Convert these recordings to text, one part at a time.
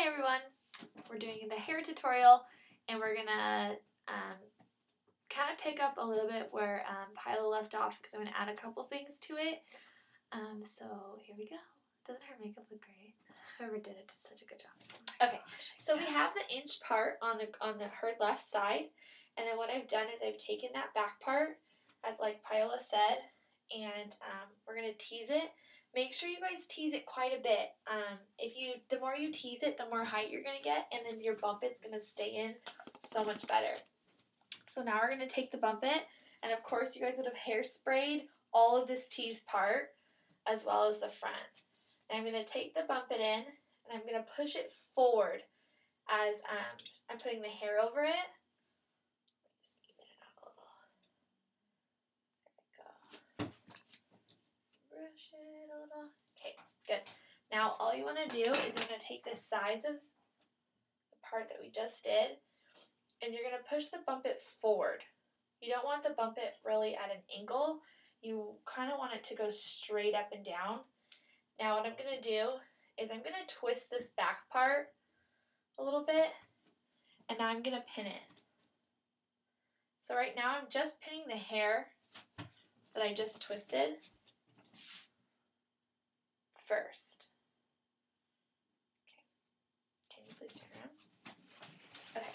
Hi everyone! We're doing the hair tutorial and we're gonna kind of pick up a little bit where Paola left off because I'm gonna add a couple things to it. So here we go. Doesn't her makeup look great? Whoever did it did such a good job. Okay, so we have the inch part on her left side, and then what I've done is I've taken that back part, as like Paola said, and we're gonna tease it. Make sure you guys tease it quite a bit. The more you tease it, the more height you're gonna get, and then your bump it's gonna stay in so much better. So now we're gonna take the bump it, and of course you guys would have hairsprayed all of this teased part as well as the front. And I'm gonna take the bump it in, and I'm gonna push it forward as I'm putting the hair over it. Just even it out a little. There we go. Brush it a little. Okay, good. Now all you want to do is you're going to take the sides of the part that we just did, and you're going to push the bump it forward. You don't want the bump it really at an angle. You kind of want it to go straight up and down. Now what I'm going to do is I'm going to twist this back part a little bit, and now I'm going to pin it. So right now I'm just pinning the hair that I just twisted first. Okay, can you please turn around? Okay,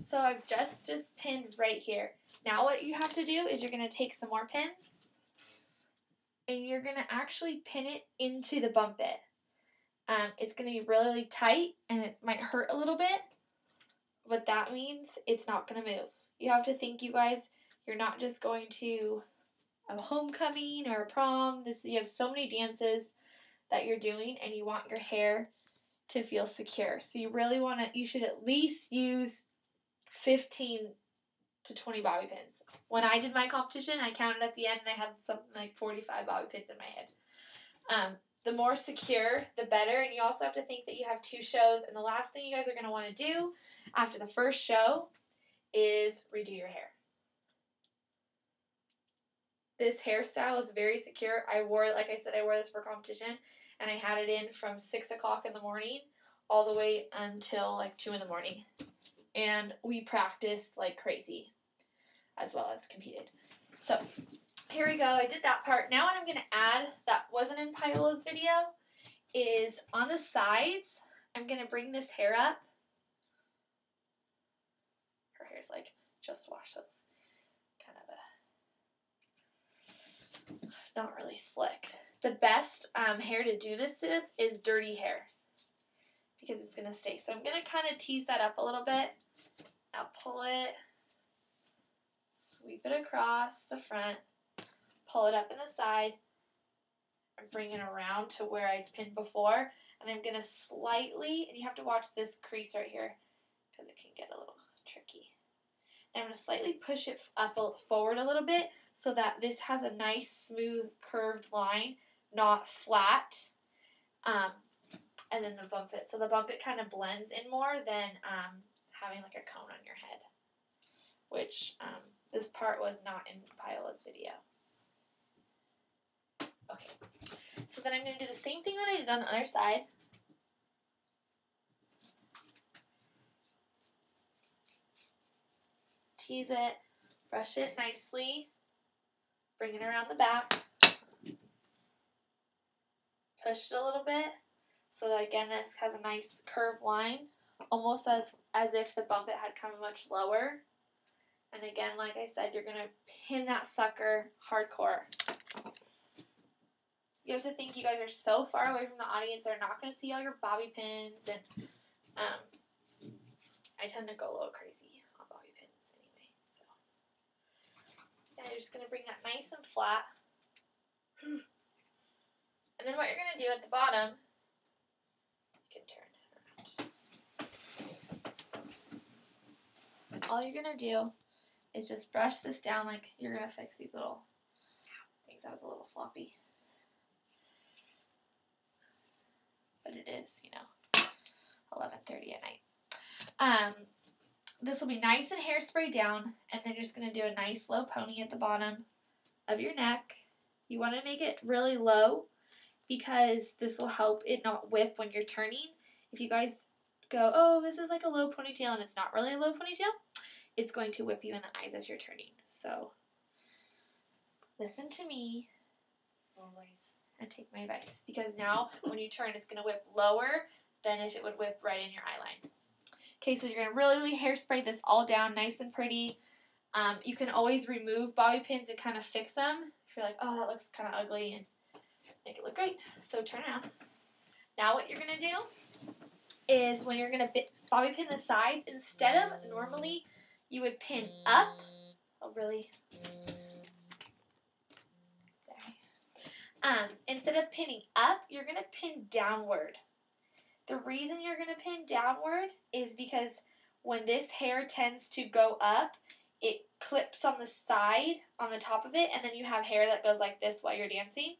so I've just pinned right here. Now what you have to do is you're going to take some more pins, and you're going to actually pin it into the bump it. It's going to be really tight, and it might hurt a little bit, but that means it's not going to move. You have to think, you guys, you're not just going to a homecoming or a prom. You have so many dances that you're doing, and you want your hair to feel secure. So you should at least use 15 to 20 bobby pins. When I did my competition, I counted at the end, and I had something like 45 bobby pins in my head. The more secure, the better, and you also have to think that you have 2 shows, and the last thing you guys are going to want to do after the first show is redo your hair. This hairstyle is very secure. Like I said, I wore this for competition, and I had it in from 6 o'clock in the morning all the way until like 2 in the morning. And we practiced like crazy as well as competed. So here we go. I did that part. Now what I'm going to add that wasn't in Paola's video is on the sides, I'm going to bring this hair up. Her hair's like just washed, so it's kind of not really slick. The best hair to do this with is dirty hair because it's going to stay. So I'm going to kind of tease that up a little bit. Now pull it, sweep it across the front, pull it up in the side, and bring it around to where I pinned before. And I'm going to slightly, and you have to watch this crease right here because it can get a little tricky. And I'm going to slightly push it up forward a little bit so that this has a nice smooth curved line, not flat. And then the bump it. So the bump it kind of blends in more than having like a cone on your head, which this part was not in Paola's video. Okay, so then I'm going to do the same thing that I did on the other side. Tease it, brush it nicely, bring it around the back, push it a little bit so that again this has a nice curved line, almost as if the bump it had come much lower. And again, like I said, you're going to pin that sucker hardcore. You have to think you guys are so far away from the audience, they're not going to see all your bobby pins, and I tend to go a little crazy on bobby pins anyway. So yeah, you're just going to bring that nice and flat. And then what you're going to do at the bottom, you can turn around. All you're going to do is just brush this down like you're going to fix these little things. That was a little sloppy. But it is, 11:30 at night. This will be nice and hairspray down, and then you're just going to do a nice low pony at the bottom of your neck. You want to make it really low because this will help it not whip when you're turning. If you guys go, oh, this is like a low ponytail, and it's not really a low ponytail, it's going to whip you in the eyes as you're turning. So listen to me. Always. And take my advice. Because now when you turn, it's going to whip lower than if it would whip right in your eye line. Okay, so you're going to really hairspray this all down nice and pretty. You can always remove bobby pins and kind of fix them. If you're like, oh, that looks kind of ugly, and make it look great. So turn around. Now what you're going to do is when you're going to bobby pin the sides, instead of normally you would pin up. Oh, really? Sorry. Instead of pinning up, you're going to pin downward. The reason you're going to pin downward is because when this hair tends to go up, it clips on the side, on the top of it, and then you have hair that goes like this while you're dancing.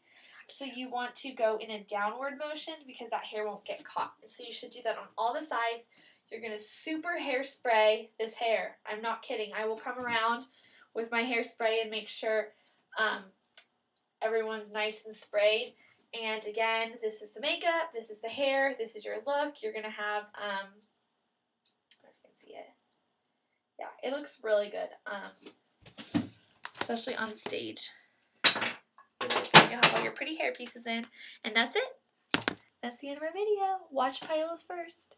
So you want to go in a downward motion because that hair won't get caught. So you should do that on all the sides. You're going to super hairspray this hair. I'm not kidding. I will come around with my hairspray and make sure everyone's nice and sprayed. And again, this is the makeup, this is the hair, this is your look. You're going to have, I can see it. Yeah, it looks really good, especially on stage. You'll have all your pretty hair pieces in, and that's it. That's the end of our video. Watch Paola's first.